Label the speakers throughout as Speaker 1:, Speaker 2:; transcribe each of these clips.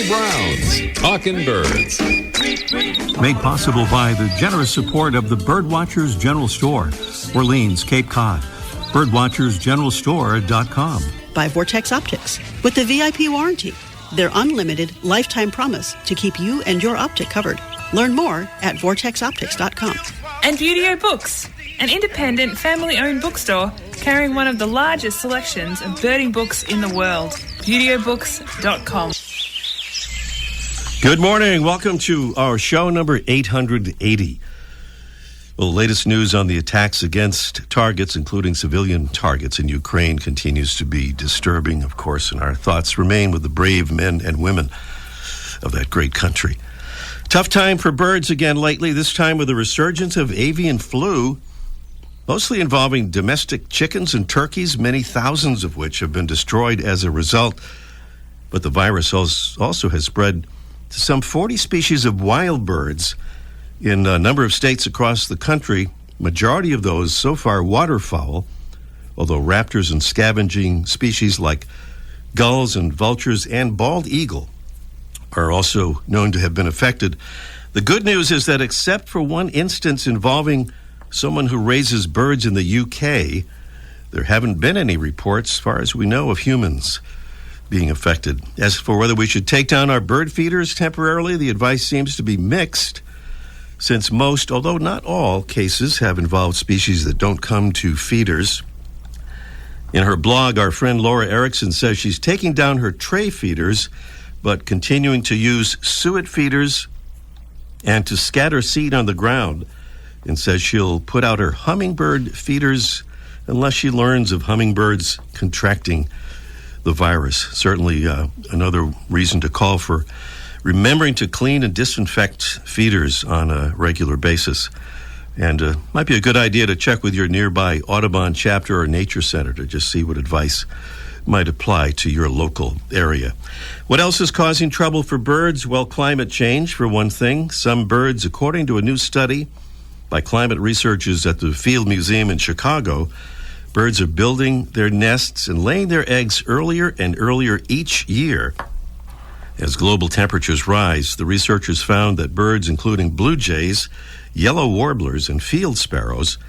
Speaker 1: Browns, talking birds.
Speaker 2: Made possible by the generous support of the Birdwatchers General Store, Orleans, Cape Cod. Birdwatchersgeneralstore.com.
Speaker 3: By Vortex Optics with the VIP warranty, their unlimited lifetime promise to keep you and your optic covered. Learn more at vortexoptics.com.
Speaker 4: And Buteo Books, an independent family-owned bookstore carrying one of the largest selections of birding books in the world. ButeoBooks.com.
Speaker 5: Good morning. Welcome to our show number 880. Well, the latest news on the attacks against targets, including civilian targets in Ukraine, continues to be disturbing, of course, and our thoughts remain with the brave men and women of that great country. Tough time for birds again lately, this time with a resurgence of avian flu, mostly involving domestic chickens and turkeys, many thousands of which have been destroyed as a result. But the virus also has spread to some 40 species of wild birds in a number of states across the country, majority of those so far waterfowl, although raptors and scavenging species like gulls and vultures and bald eagle are also known to have been affected. The good news is that except for one instance involving someone who raises birds in the UK, there haven't been any reports, as far as we know, of humans being affected. As for whether we should take down our bird feeders temporarily, the advice seems to be mixed, since most, although not all, cases have involved species that don't come to feeders. In her blog, our friend Laura Erickson says she's taking down her tray feeders, but continuing to use suet feeders and to scatter seed on the ground, and says she'll put out her hummingbird feeders unless she learns of hummingbirds contracting the virus. Certainly another reason to call for remembering to clean and disinfect feeders on a regular basis. And might be a good idea to check with your nearby Audubon chapter or nature center to just see what advice might apply to your local area. What else is causing trouble for birds? Well, climate change, for one thing. Some birds, according to a new study by climate researchers at the Field Museum in Chicago, birds are building their nests and laying their eggs earlier and earlier each year. As global temperatures rise, the researchers found that birds, including blue jays, yellow warblers, and field sparrows,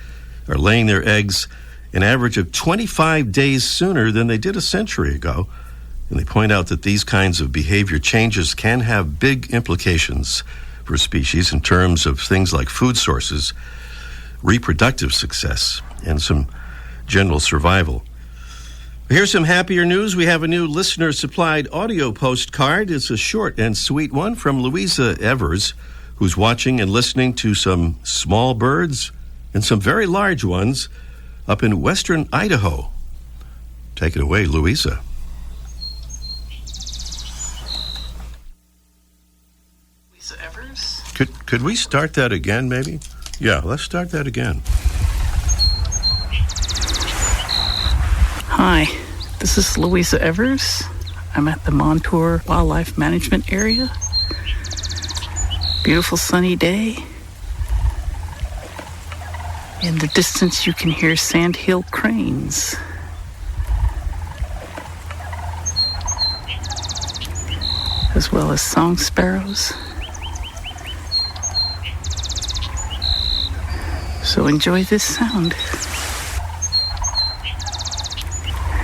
Speaker 5: are laying their eggs an average of 25 days sooner than they did a century ago. And they point out that these kinds of behavior changes can have big implications for species in terms of things like food sources, reproductive success, and some general survival. Here's some happier news. We have a new listener-supplied audio postcard. It's a short and sweet one from Louisa Evers, who's watching and listening to some small birds and some very large ones up in western Idaho. Take it away, Louisa.
Speaker 6: Louisa Evers?
Speaker 5: Could we start that again, maybe? Yeah, let's start that again.
Speaker 6: Hi, this is Louisa Evers. I'm at the Montour Wildlife Management Area. Beautiful sunny day. In the distance you can hear sandhill cranes. As well as song sparrows. So enjoy this sound.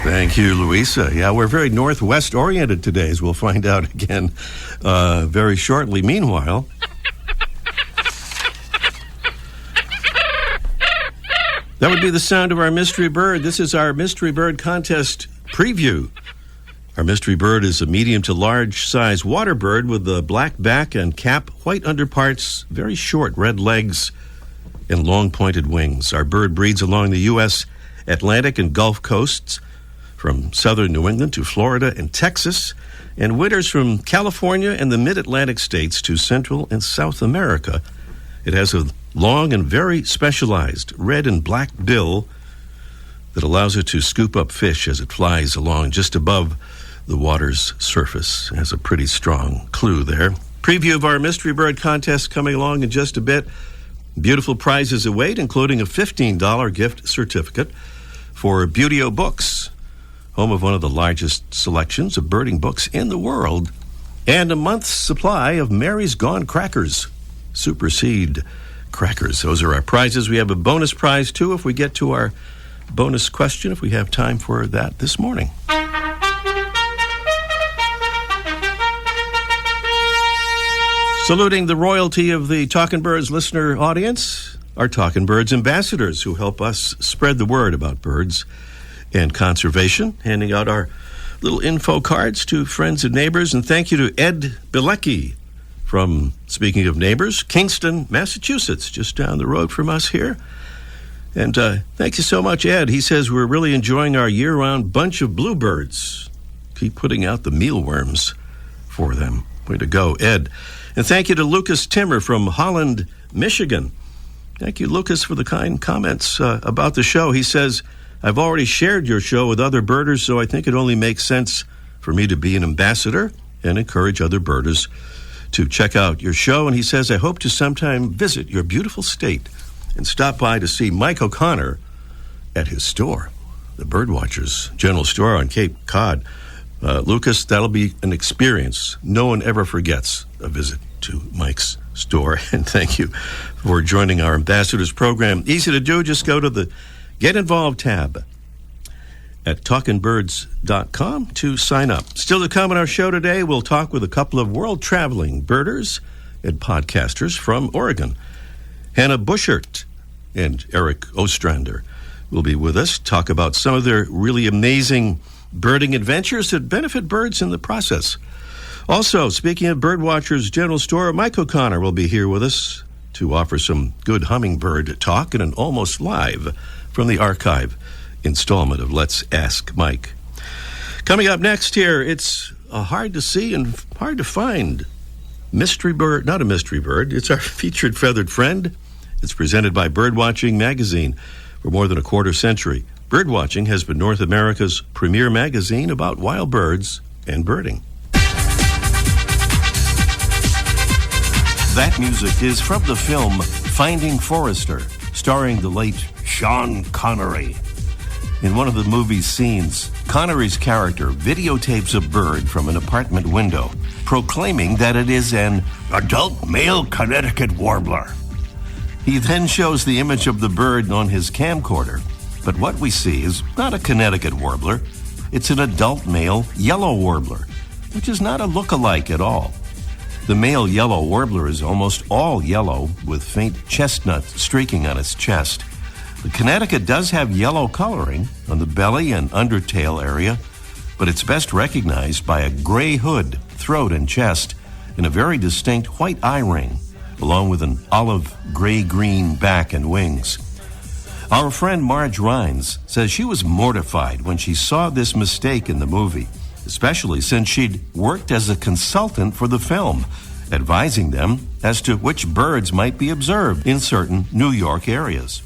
Speaker 5: Thank you, Louisa. Yeah, we're very northwest-oriented today, as we'll find out again very shortly. Meanwhile, that would be the sound of our mystery bird. This is our mystery bird contest preview. Our mystery bird is a medium to large size water bird with a black back and cap, white underparts, very short red legs, and long pointed wings. Our bird breeds along the U.S. Atlantic and Gulf coasts, from southern New England to Florida and Texas, and winters from California and the mid-Atlantic states to Central and South America. It has a long and very specialized red and black bill that allows it to scoop up fish as it flies along just above the water's surface. It has a pretty strong clue there. Preview of our mystery bird contest coming along in just a bit. Beautiful prizes await, including a $15 gift certificate for Buteo Books, home of one of the largest selections of birding books in the world. and a month's supply of Mary's Gone crackers, Super Seed crackers. Those are our prizes. We have a bonus prize, too, if we get to our bonus question, if we have time for that this morning. Saluting the royalty of the Talkin' Birds listener audience, our Talkin' Birds ambassadors who help us spread the word about birds and conservation, handing out our little info cards to friends and neighbors. And thank you to Ed Bilecki from, speaking of neighbors, Kingston, Massachusetts, just down the road from us here. And thank you so much, Ed. He says we're really enjoying our year-round bunch of bluebirds. Keep putting out the mealworms for them. Way to go, Ed. And thank you to Lucas Timmer from Holland, Michigan. Thank you, Lucas, for the kind comments about the show. He says, I've already shared your show with other birders, so I think it only makes sense for me to be an ambassador and encourage other birders to check out your show. And he says, I hope to sometime visit your beautiful state and stop by to see Mike O'Connor at his store, the Birdwatchers General Store on Cape Cod. Lucas, that'll be an experience. No one ever forgets a visit to Mike's store. And thank you for joining our ambassadors program. Easy to do. Just go to the Get Involved tab at talkinbirds.com to sign up. Still to come on our show today, we'll talk with a couple of world-traveling birders and podcasters from Oregon. Hannah Buschert and Eric Ostrander will be with us, talk about some of their really amazing birding adventures that benefit birds in the process. Also, speaking of Birdwatchers General Store, Mike O'Connor will be here with us to offer some good hummingbird talk in an almost live from the archive installment of Let's Ask Mike. Coming up next here, it's a hard to see and hard to find mystery bird, not a mystery bird, it's our featured feathered friend. It's presented by Birdwatching Magazine for more than a quarter century. Birdwatching has been North America's premier magazine about wild birds and birding. That music is from the film Finding Forrester, starring the late Sean Connery. In one of the movie's scenes, Connery's character videotapes a bird from an apartment window, proclaiming that it is an adult male Connecticut warbler. He then shows the image of the bird on his camcorder, but what we see is not a Connecticut warbler. It's an adult male yellow warbler, which is not a look-alike at all. The male yellow warbler is almost all yellow with faint chestnut streaking on its chest. The Connecticut does have yellow coloring on the belly and undertail area, but it's best recognized by a gray hood, throat, and chest, and a very distinct white eye ring, along with an olive gray-green back and wings. Our friend Marge Rhines says she was mortified when she saw this mistake in the movie, especially since she'd worked as a consultant for the film, advising them as to which birds might be observed in certain New York areas.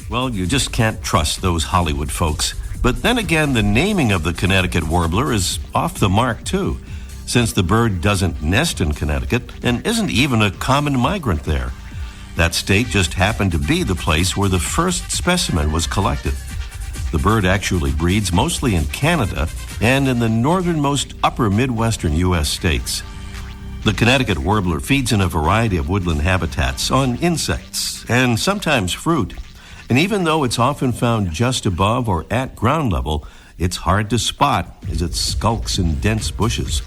Speaker 5: Well, you just can't trust those Hollywood folks. But then again, the naming of the Connecticut warbler is off the mark, too, since the bird doesn't nest in Connecticut and isn't even a common migrant there. That state just happened to be the place where the first specimen was collected. The bird actually breeds mostly in Canada and in the northernmost upper Midwestern U.S. states. The Connecticut warbler feeds in a variety of woodland habitats on insects and sometimes fruit. And even though it's often found just above or at ground level, it's hard to spot as it skulks in dense bushes.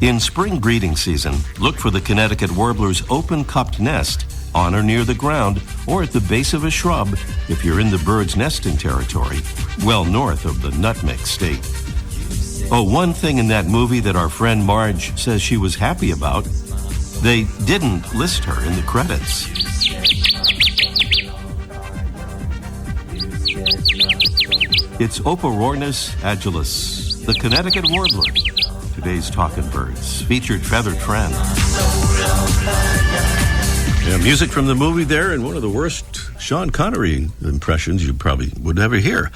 Speaker 5: In spring breeding season, look for the Connecticut warbler's open-cupped nest on or near the ground or at the base of a shrub if you're in the bird's nesting territory, well north of the Nutmeg State. Oh, one thing in that movie that our friend Marge says she was happy about, they didn't list her in the credits. It's Oporornis agilis, the Connecticut warbler, today's Talkin' Birds, featured feathered friend. Yeah, music from the movie there, and one of the worst Sean Connery impressions you probably would ever hear.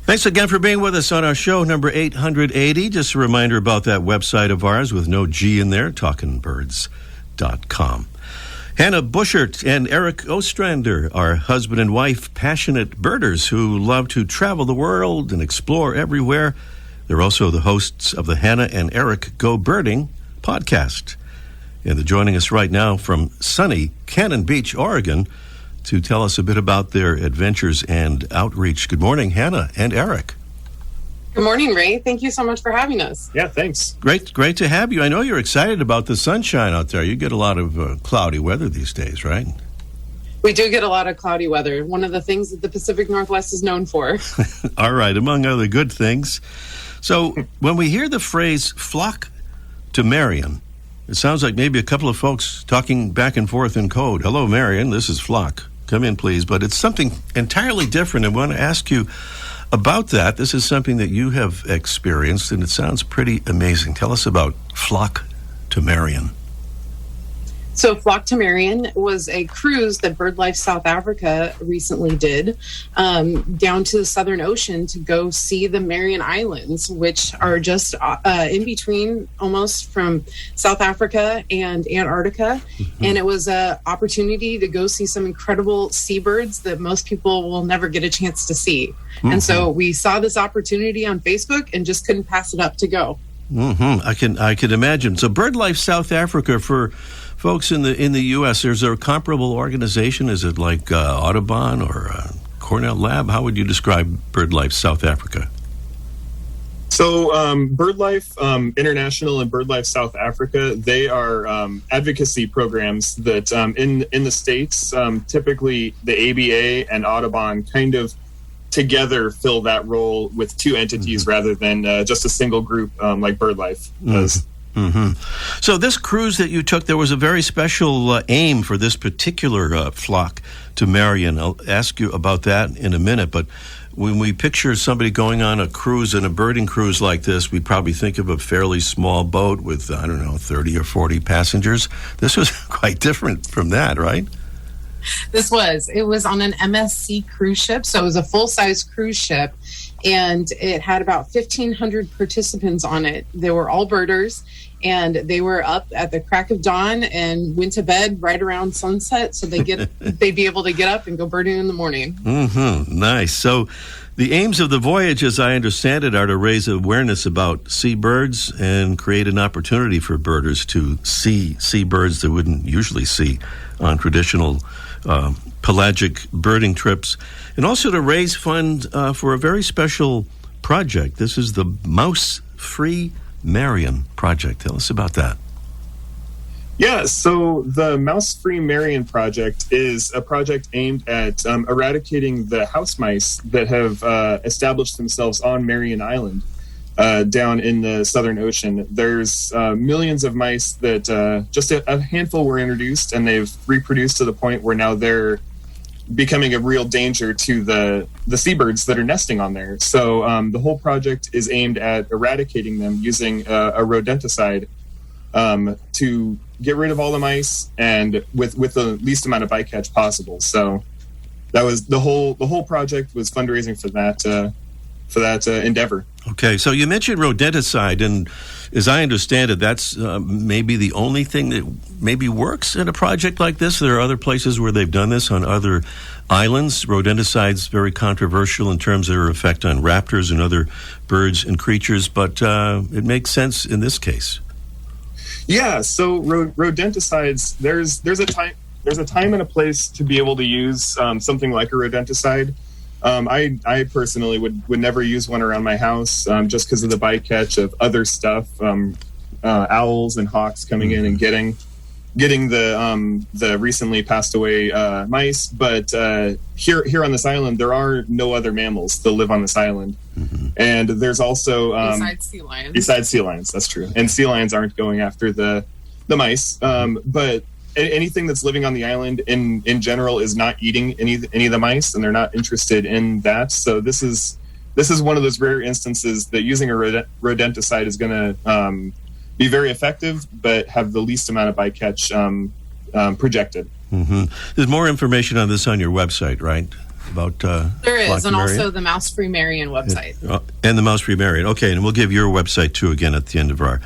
Speaker 5: Thanks again for being with us on our show number 880. Just a reminder about that website of ours with no G in there, talkinbirds.com. Hannah Buschert and Eric Ostrander are husband and wife, passionate birders who love to travel the world and explore everywhere. They're also the hosts of the Hannah and Eric Go Birding podcast. And they're joining us right now from sunny Cannon Beach, Oregon, to tell us a bit about their adventures and outreach. Good morning, Hannah and Eric.
Speaker 7: Good morning, Ray. Thank you so much for having us.
Speaker 8: Yeah, thanks.
Speaker 5: Great to have you. I know you're excited about the sunshine out there. You get a lot of cloudy weather these days, right?
Speaker 7: We do get a lot of cloudy weather. One of the things that the Pacific Northwest is known for.
Speaker 5: All right, among other good things. So when we hear the phrase flock to Marion, it sounds like maybe a couple of folks talking back and forth in code. Hello, Marion, this is Flock. Come in, please. But it's something entirely different. I want to ask you about that. This is something that you have experienced, and it sounds pretty amazing. Tell us about Flock to Marion.
Speaker 7: So Flock to Marion was a cruise that BirdLife South Africa recently did down to the Southern Ocean to go see the Marion Islands, which are just in between almost from South Africa and Antarctica. Mm-hmm. And it was an opportunity to go see some incredible seabirds that most people will never get a chance to see. Mm-hmm. And so we saw this opportunity on Facebook and just couldn't pass it up to go.
Speaker 5: Mm-hmm. I can imagine. So BirdLife South Africa, for folks in the U.S., there's a comparable organization. Is it like Audubon or Cornell Lab? How would you describe BirdLife South Africa?
Speaker 8: So BirdLife International and BirdLife South Africa, they are advocacy programs that in the States, typically the ABA and Audubon kind of together fill that role with two entities rather than just a single group like BirdLife does.
Speaker 5: Mm-hmm. So this cruise that you took, there was a very special aim for this particular flock to Marion. I'll ask you about that in a minute, but when we picture somebody going on a cruise and a birding cruise like this, we probably think of a fairly small boat with, 30 or 40 passengers. This was quite different from that, right?
Speaker 7: It was on an MSC cruise ship, so it was a full-size cruise ship, and it had about 1,500 participants on it. They were all birders, and they were up at the crack of dawn and went to bed right around sunset, so they'd be able to get up and go birding in the morning.
Speaker 5: Mm-hmm. Nice. So the aims of the voyage, as I understand it, are to raise awareness about seabirds and create an opportunity for birders to see seabirds they wouldn't usually see on traditional pelagic birding trips, and also to raise funds for a very special project. This is the Mouse-Free Marion project. Tell us about that.
Speaker 8: Yeah, so the Mouse-Free Marion project is a project aimed at eradicating the house mice that have established themselves on Marion Island down in the Southern Ocean. There's millions of mice that just a handful were introduced, and they've reproduced to the point where now they're becoming a real danger to the seabirds that are nesting on there. So the whole project is aimed at eradicating them using a rodenticide to get rid of all the mice and with the least amount of bycatch possible. So that was the whole project was fundraising for that endeavor.
Speaker 5: Okay, so you mentioned rodenticide, and as I understand it, that's maybe the only thing that maybe works in a project like this. There are other places where they've done this on other islands. Rodenticide's very controversial in terms of their effect on raptors and other birds and creatures, but it makes sense in this case.
Speaker 8: Yeah, so rodenticides, there's a time and a place to be able to use something like a rodenticide. I personally would never use one around my house just because of the bycatch of other stuff, owls and hawks coming in and getting the recently passed away mice. But here on this island, there are no other mammals that live on this island, and there's also
Speaker 7: besides sea lions.
Speaker 8: Besides sea lions, that's true. And sea lions aren't going after the mice, but anything that's living on the island in general is not eating any of the mice, and they're not interested in that. So this is one of those rare instances that using a rodenticide is going to be very effective, but have the least amount of bycatch projected. Mm-hmm.
Speaker 5: There's more information on this on your website, right? About
Speaker 7: there is, and also the Mouse-Free Marion website.
Speaker 5: And the Mouse-Free Marion. Okay, and we'll give your website too again at the end of our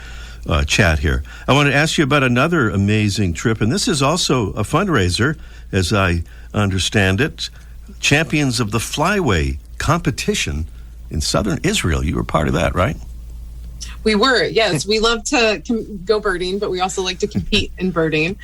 Speaker 5: chat here. I want to ask you about another amazing trip, and this is also a fundraiser, as I understand it. Champions of the Flyway competition in southern Israel. You were part of that, right?
Speaker 7: We were, yes. We love to go birding, but we also like to compete in birding.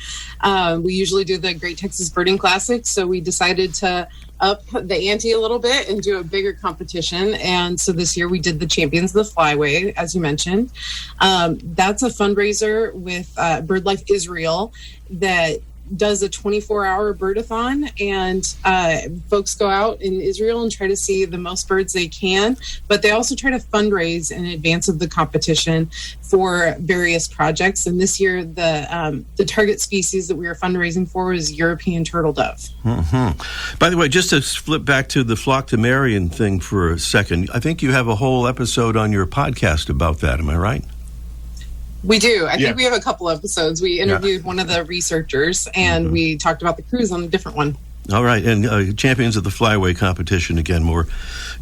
Speaker 7: We usually do the Great Texas Birding Classic, so we decided to up the ante a little bit and do a bigger competition. And so this year we did the Champions of the Flyway, as you mentioned. That's a fundraiser with BirdLife Israel that does a 24-hour birdathon, and folks go out in Israel and try to see the most birds they can, but they also try to fundraise in advance of the competition for various projects. And this year the target species that we were fundraising for was European turtle dove.
Speaker 5: Mm-hmm. By the way, just to flip back to the Flocktomarian thing for a second, I think you have a whole episode on your podcast about that. Am I right?
Speaker 7: We do. I think we have a couple episodes. We interviewed one of the researchers, and we talked about the cruise on a different one.
Speaker 5: All right. And Champions of the Flyway competition, again, more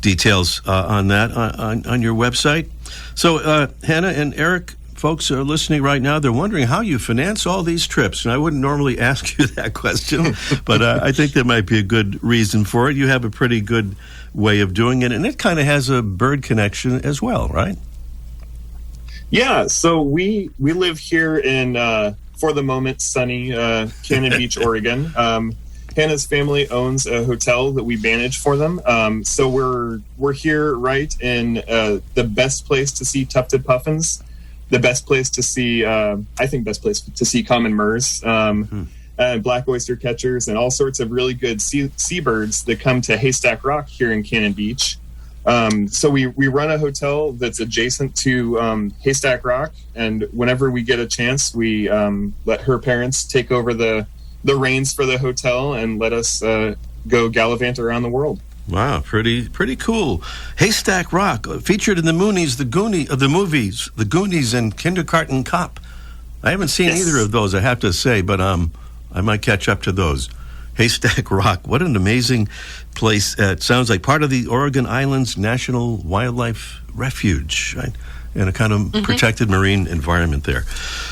Speaker 5: details on that on your website. So, Hannah and Eric, folks are listening right now. They're wondering how you finance all these trips. And I wouldn't normally ask you that question, but I think there might be a good reason for it. You have a pretty good way of doing it, and it kind of has a bird connection as well, right?
Speaker 8: Yeah, so we live here in, for the moment, sunny Cannon Beach, Oregon. Hannah's family owns a hotel that we manage for them. So we're here right in the best place to see tufted puffins, the best place to see, best place to see common murres, black oyster catchers, and all sorts of really good seabirds that come to Haystack Rock here in Cannon Beach. So we run a hotel that's adjacent to Haystack Rock, and whenever we get a chance, we let her parents take over the reins for the hotel and let us go gallivant around the world.
Speaker 5: Wow, pretty cool. Haystack Rock, featured in the movies, The Goonies and Kindergarten Cop. I haven't seen either of those, I have to say, but I might catch up to those. Haystack Rock, what an amazing place. It sounds like part of the Oregon Islands National Wildlife Refuge, right? And a kind of protected marine environment there.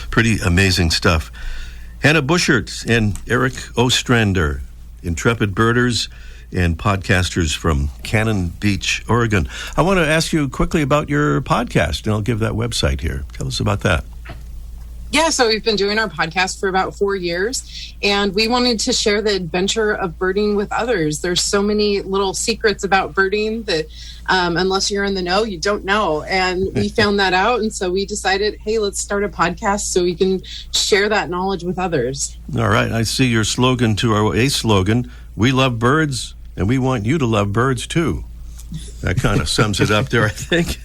Speaker 5: Pretty amazing stuff. Hannah Buschert and Eric Ostrander, intrepid birders and podcasters from Cannon Beach, Oregon. I want to ask you quickly about your podcast, and I'll give that website here. Tell us about that.
Speaker 7: Yeah, so we've been doing our podcast for about 4 years, and we wanted to share the adventure of birding with others. There's so many little secrets about birding that unless you're in the know, you don't know. And we found that out, and so we decided, hey, let's start a podcast so we can share that knowledge with others.
Speaker 5: All right, I see your slogan a slogan, we love birds, and we want you to love birds too. That kind of sums it up there, I think.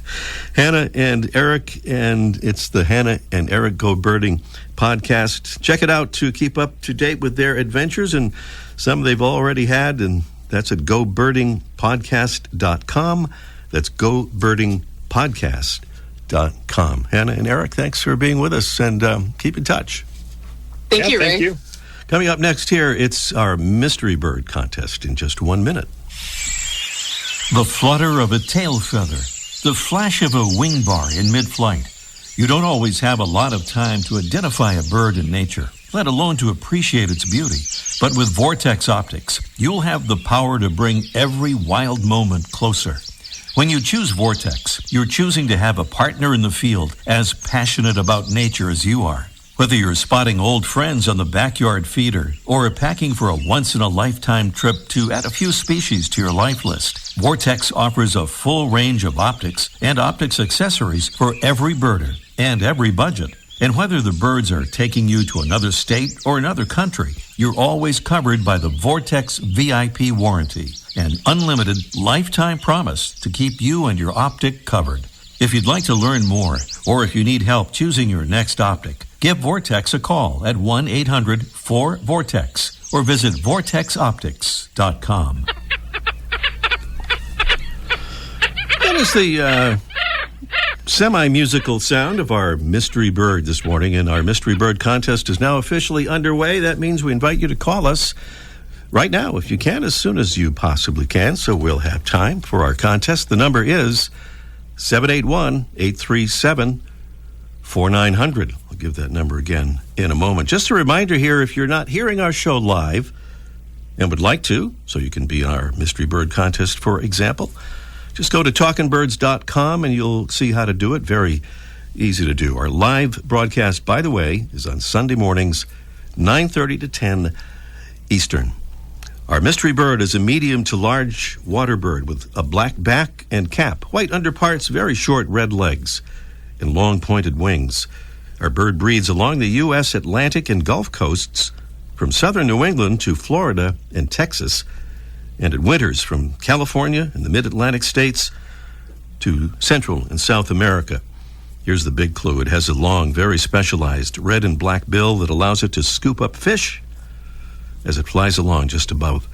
Speaker 5: Hannah and Eric, and it's the Hannah and Eric Go Birding podcast. Check it out to keep up to date with their adventures, and some they've already had, and that's at gobirdingpodcast.com. That's gobirdingpodcast.com. Hannah and Eric, thanks for being with us, and keep in touch.
Speaker 7: Thank you, Ray.
Speaker 8: Thank you.
Speaker 5: Coming up next here, it's our Mystery Bird contest in just 1 minute.
Speaker 2: The flutter of a tail feather, the flash of a wing bar in mid-flight. You don't always have a lot of time to identify a bird in nature, let alone to appreciate its beauty. But with Vortex Optics, you'll have the power to bring every wild moment closer. When you choose Vortex, you're choosing to have a partner in the field as passionate about nature as you are. Whether you're spotting old friends on the backyard feeder or packing for a once-in-a-lifetime trip to add a few species to your life list, Vortex offers a full range of optics and optics accessories for every birder and every budget. And whether the birds are taking you to another state or another country, you're always covered by the Vortex VIP warranty, an unlimited lifetime promise to keep you and your optic covered. If you'd like to learn more, or if you need help choosing your next optic, give Vortex a call at 1-800-4VORTEX or visit vortexoptics.com.
Speaker 5: That is the semi-musical sound of our Mystery Bird this morning, and our Mystery Bird contest is now officially underway. That means we invite you to call us right now, if you can, as soon as you possibly can, so we'll have time for our contest. The number is 781-837-4900. I'll give that number again in a moment. Just a reminder here, if you're not hearing our show live and would like to, so you can be in our Mystery Bird contest, for example, just go to talkingbirds.com and you'll see how to do it. Very Easy to do. Our live broadcast, by the way, is on Sunday mornings, 9:30 to 10 Eastern. Our mystery bird is a medium to large water bird with a black back and cap, white underparts, very short red legs, and long pointed wings. Our bird breeds along the U.S. Atlantic and Gulf coasts, from southern New England to Florida and Texas, and it winters from California and the mid-Atlantic states to Central and South America. Here's the big clue. It has a long, very specialized red and black bill that allows it to scoop up fish as it flies along just above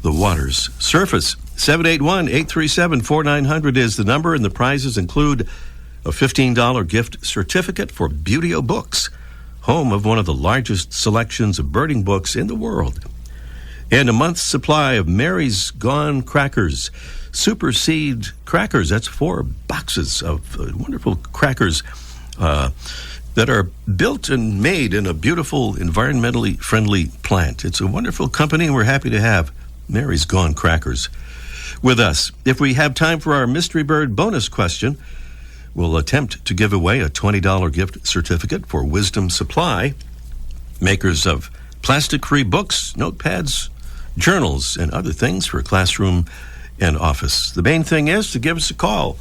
Speaker 5: the water's surface. 781-837-4900 is the number, and the prizes include a $15 gift certificate for Buteo Books, home of one of the largest selections of birding books in the world, and a month's supply of Mary's Gone crackers, super seed crackers. That's 4 boxes of wonderful crackers that are built and made in a beautiful, environmentally friendly plant. It's a wonderful company, and we're happy to have Mary's Gone crackers with us. If we have time for our Mystery Bird bonus question, we'll attempt to give away a $20 gift certificate for Wisdom Supply, makers of plastic-free books, notepads, journals, and other things for classroom and office. The main thing is to give us a call.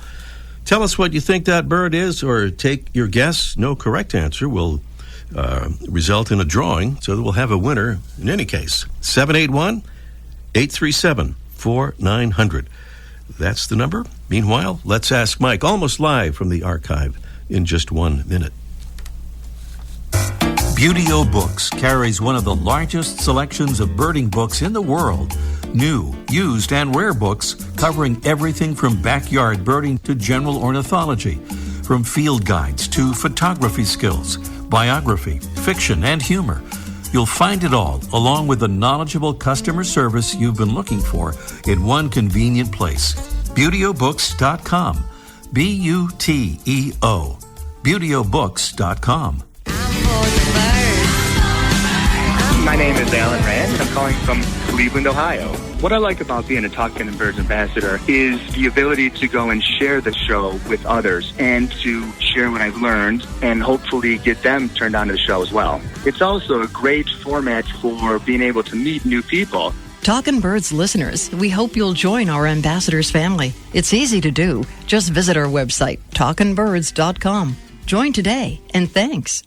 Speaker 5: Tell us what you think that bird is, or take your guess. No correct answer will result in a drawing, so that we'll have a winner in any case. 781-837-4900. That's the number. Meanwhile, let's ask Mike, almost live from the archive in just 1 minute.
Speaker 2: Buteo Books carries one of the largest selections of birding books in the world. New, used, and rare books covering everything from backyard birding to general ornithology, from field guides to photography skills, biography, fiction, and humor. You'll find it all, along with the knowledgeable customer service you've been looking for, in one convenient place. ButeoBooks.com. B-U-T-E-O. ButeoBooks.com.
Speaker 9: My name is Alan Rand, and I'm calling from Cleveland, Ohio. What I like about being a Talkin' Birds ambassador is the ability to go and share the show with others and to share what I've learned and hopefully get them turned on to the show as well. It's also a great format for being able to meet new people.
Speaker 10: Talkin' Birds listeners, we hope you'll join our ambassadors family. It's easy to do. Just visit our website, talkinbirds.com. Join today, and thanks.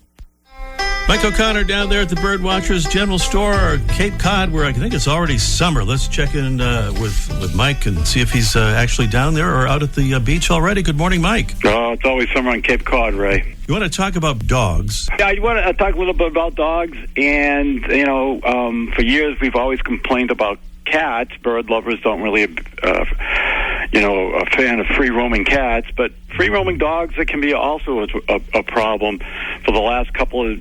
Speaker 2: Mike O'Connor down there at the Birdwatchers General Store, Cape Cod, where I think it's already summer. Let's check in with Mike and see if he's actually down there or out at the beach already. Good morning, Mike.
Speaker 11: Oh, it's always summer on Cape Cod, Ray.
Speaker 2: You want to talk about dogs?
Speaker 11: Yeah, I want to talk a little bit about dogs. And, for years we've always complained about cats. Bird lovers don't really, a fan of free-roaming cats. But free-roaming dogs, it can be also a problem for the last couple of,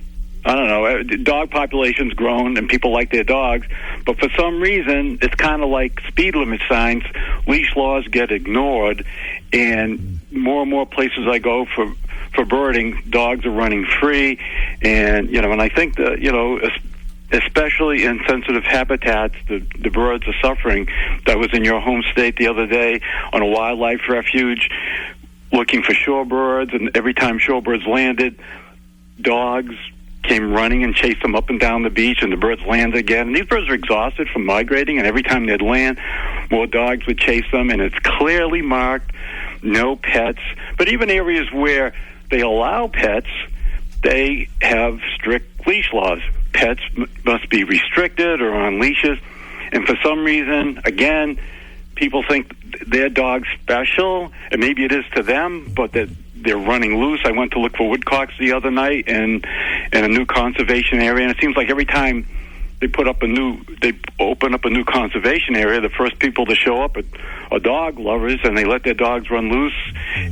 Speaker 11: dog population's grown and people like their dogs, but for some reason, it's kind of like speed limit signs. Leash laws get ignored, and more places I go for birding, dogs are running free, and I think that, especially in sensitive habitats, the birds are suffering. I was in your home state the other day on a wildlife refuge looking for shorebirds, and every time shorebirds landed, dogs came running and chased them up and down the beach, and the birds landed again. And these birds are exhausted from migrating, and every time they'd land, more dogs would chase them, and it's clearly marked, no pets. But even areas where they allow pets, they have strict leash laws. Pets must be restricted or on leashes, and for some reason, again, people think their dog's special, and maybe it is to them, but that they're running loose. I went to look for woodcocks the other night in a new conservation area, and it seems like every time they open up a new conservation area, the first people to show up are dog lovers, and they let their dogs run loose.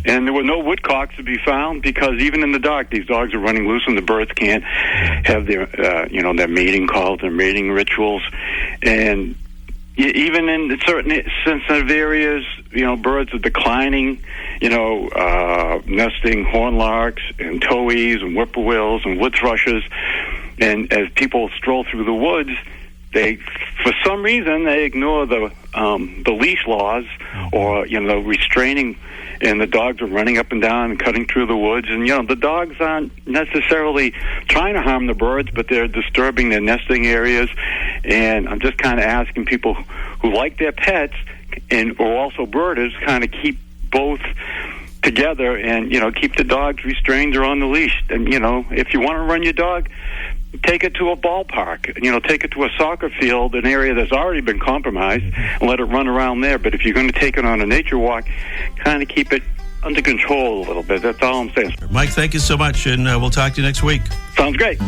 Speaker 11: And there were no woodcocks to be found because even in the dark, these dogs are running loose, and the birds can't have their their mating calls, their mating rituals, and even in certain sensitive areas, birds are declining, nesting hornlarks and towhees and whippoorwills and wood thrushes. And as people stroll through the woods, for some reason, they ignore the leash laws, or restraining, and the dogs are running up and down and cutting through the woods. And the dogs aren't necessarily trying to harm the birds, but they're disturbing their nesting areas. And I'm just kind of asking people who like their pets and or also birders kind of keep both together and keep the dogs restrained or on the leash. And if you want to run your dog, take it to a ballpark, take it to a soccer field, an area that's already been compromised, and let it run around there. But if you're going to take it on a nature walk, kind of keep it under control a little bit. That's all I'm saying.
Speaker 5: Mike, thank you so much, and we'll talk to you next week.
Speaker 11: Sounds great.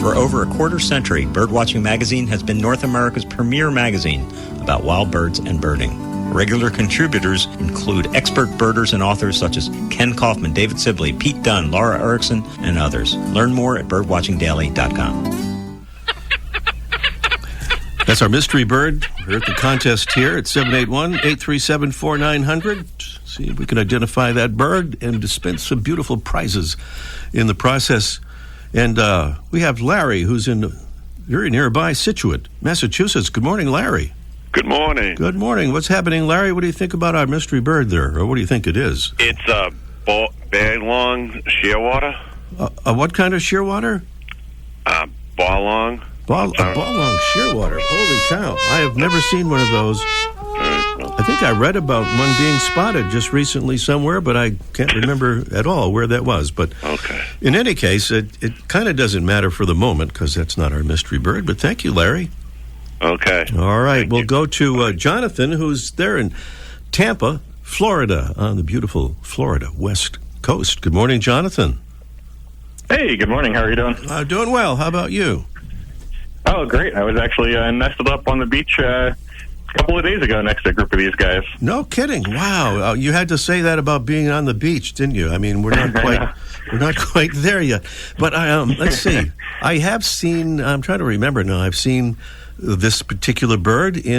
Speaker 12: For over a quarter century, Birdwatching Magazine has been North America's premier magazine about wild birds and birding. Regular contributors include expert birders and authors such as Ken Kaufman, David Sibley, Pete Dunn, Laura Erickson, and others. Learn more at birdwatchingdaily.com.
Speaker 5: That's our mystery bird. We're at the contest here at 781-837-4900. See if we can identify that bird and dispense some beautiful prizes in the process. And we have Larry, who's in very nearby Scituate, Massachusetts. Good morning, Larry.
Speaker 13: Good morning.
Speaker 5: Good morning. What's happening, Larry? What do you think about our mystery bird there? Or what do you think it is?
Speaker 13: It's a ball-long shearwater.
Speaker 5: What kind of shearwater?
Speaker 13: Ball-long.
Speaker 5: Ball-long shearwater. Holy cow. I have never seen one of those. I think I read about one being spotted just recently somewhere, but I can't remember at all where that was. But
Speaker 13: okay.
Speaker 5: In any case, it kind of doesn't matter for the moment because that's not our mystery bird. But thank you, Larry.
Speaker 13: Okay.
Speaker 5: All right. We'll go to Jonathan, who's there in Tampa, Florida, on the beautiful Florida West Coast. Good morning, Jonathan.
Speaker 14: Hey, good morning. How are you doing?
Speaker 5: Doing well. How about you?
Speaker 14: Oh, great. I was actually nested up on the beach a couple of days ago next to a group of these guys.
Speaker 5: No kidding. Wow. You had to say that about being on the beach, didn't you? I mean, we're not quite there yet. But let's see. I have seen, I'm trying to remember now, I've seen this particular bird or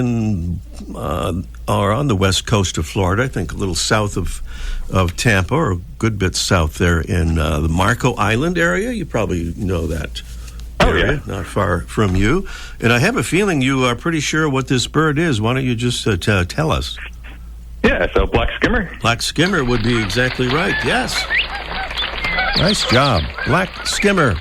Speaker 5: on the west coast of Florida, I think a little south of Tampa, or a good bit south there in the Marco Island area. You probably know that area, not far from you. And I have a feeling you are pretty sure what this bird is. Why don't you just tell us?
Speaker 14: Yeah, so black skimmer.
Speaker 5: Black skimmer would be exactly right, yes. Nice job. Black skimmer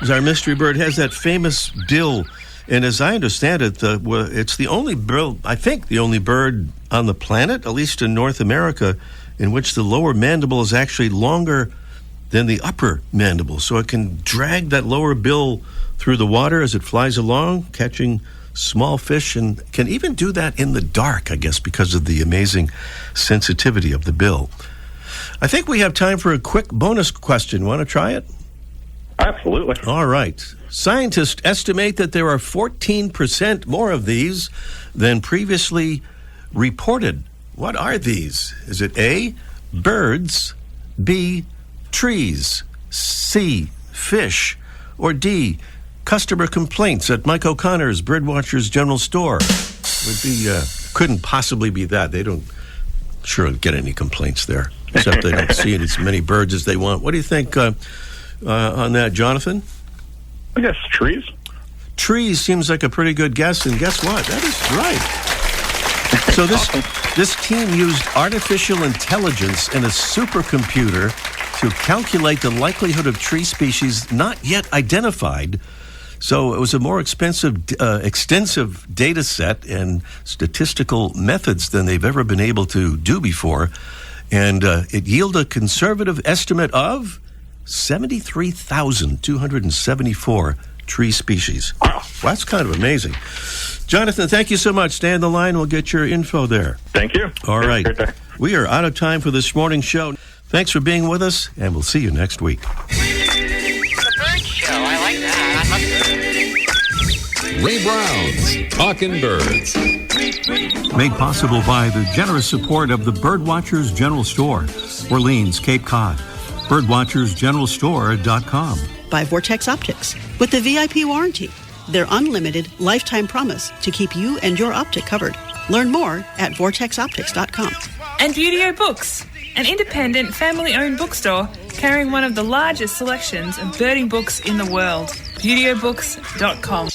Speaker 5: is our mystery bird. Has that famous bill. And as I understand it, it's the only bird, I think the only bird on the planet, at least in North America, in which the lower mandible is actually longer than the upper mandible. So it can drag that lower bill through the water as it flies along, catching small fish, and can even do that in the dark, I guess, because of the amazing sensitivity of the bill. I think we have time for a quick bonus question. Want to try it?
Speaker 14: Absolutely.
Speaker 5: All right. Scientists estimate that there are 14% more of these than previously reported. What are these? Is it A, birds, B, trees, C, fish, or D, customer complaints at Mike O'Connor's Birdwatchers General Store? Couldn't possibly be that. They don't sure get any complaints there, except they don't see as many birds as they want. What do you think on that, Jonathan?
Speaker 14: I guess trees.
Speaker 5: Trees seems like a pretty good guess, and guess what? That is right. So this team used artificial intelligence and a supercomputer to calculate the likelihood of tree species not yet identified. So it was a more extensive data set and statistical methods than they've ever been able to do before. And it yielded a conservative estimate of 73,274 tree species. Wow, that's kind of amazing. Jonathan, thank you so much. Stay on the line. We'll get your info there.
Speaker 14: Thank you.
Speaker 5: All right. We are out of time for this morning's show. Thanks for being with us, and we'll see you next week.
Speaker 15: The bird show. I like that.
Speaker 1: Ray Brown's Talkin' Birds.
Speaker 2: Made possible by the generous support of the Birdwatchers General Store, Orleans, Cape Cod. Birdwatchersgeneralstore.com.
Speaker 3: By Vortex Optics. With the VIP warranty, their unlimited lifetime promise to keep you and your optic covered. Learn more at vortexoptics.com.
Speaker 4: And Beautyo Books, an independent family-owned bookstore carrying one of the largest selections of birding books in the world. BeautyOBooks.com.